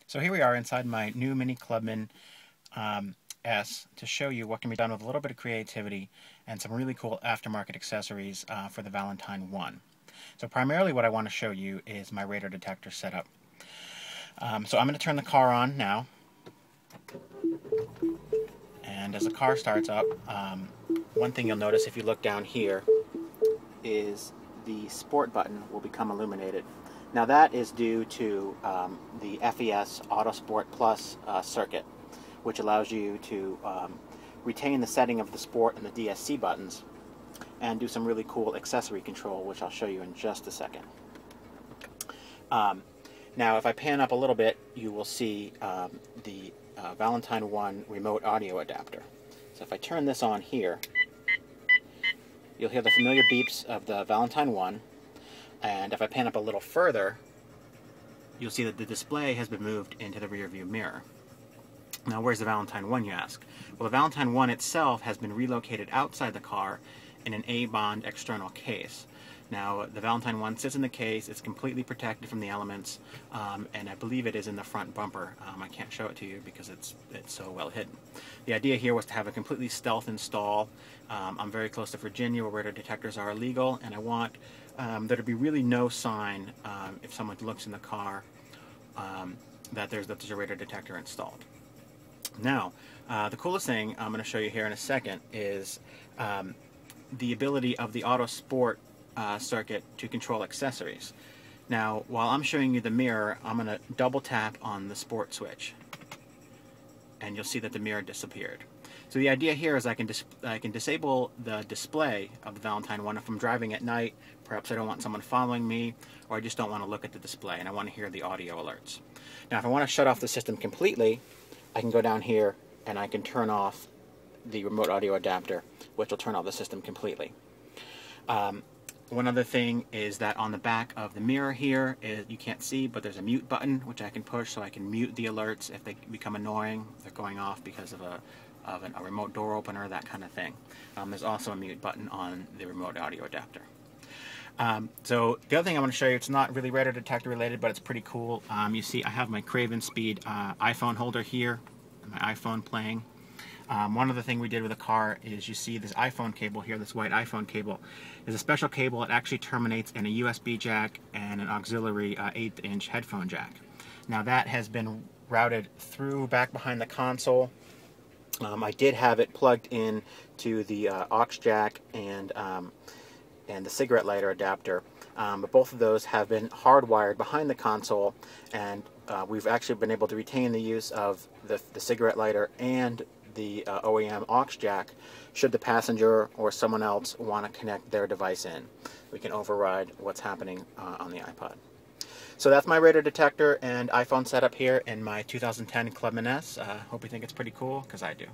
So here we are inside my new Mini Clubman S to show you what can be done with a little bit of creativity and some really cool aftermarket accessories for the Valentine 1. So primarily what I want to show you is my radar detector setup. So I'm going to turn the car on now, and as the car starts up, one thing you'll notice if you look down here is the sport button will become illuminated. Now that is due to the FES Auto Sport Plus circuit, which allows you to retain the setting of the sport and the DSC buttons and do some really cool accessory control, which I'll show you in just a second. Now if I pan up a little bit, you will see the Valentine 1 remote audio adapter. So if I turn this on here, you'll hear the familiar beeps of the Valentine 1, and if I pan up a little further, you'll see that the display has been moved into the rear view mirror. Now where's the Valentine 1, you ask? Well, the Valentine 1 itself has been relocated outside the car in an A-bond external case. Now the Valentine 1 sits in the case, it's completely protected from the elements, and I believe it is in the front bumper. I can't show it to you because it's so well hidden. The idea here was to have a completely stealth install. I'm very close to Virginia where radar detectors are illegal, and I want there to be really no sign if someone looks in the car that there's a radar detector installed. Now, the coolest thing I'm going to show you here in a second is the ability of the Auto Sport circuit to control accessories. Now, while I'm showing you the mirror, I'm going to double tap on the sport switch, and you'll see that the mirror disappeared. So the idea here is I can disable the display of the Valentine 1 if I'm driving at night. Perhaps I don't want someone following me, or I just don't want to look at the display and I want to hear the audio alerts. Now if I want to shut off the system completely, I can go down here and I can turn off the remote audio adapter, which will turn off the system completely. One other thing is that on the back of the mirror here, you can't see, but there's a mute button which I can push so I can mute the alerts if they become annoying, if they're going off because of a remote door opener, that kind of thing. There's also a mute button on the remote audio adapter. So the other thing I want to show you, it's not really radar detector related, but it's pretty cool. You see I have my Craven Speed iPhone holder here, my iPhone playing. One other thing we did with the car is you see this iPhone cable here, this white iPhone cable, is a special cable. It actually terminates in a USB jack and an auxiliary 8-inch headphone jack. Now that has been routed through back behind the console. I did have it plugged in to the aux jack and the cigarette lighter adapter, but both of those have been hardwired behind the console, and we've actually been able to retain the use of the cigarette lighter and the OEM aux jack should the passenger or someone else want to connect their device in. We can override what's happening on the iPod. So that's my radar detector and iPhone setup here in my 2010 Clubman S. Hope you think it's pretty cool, because I do.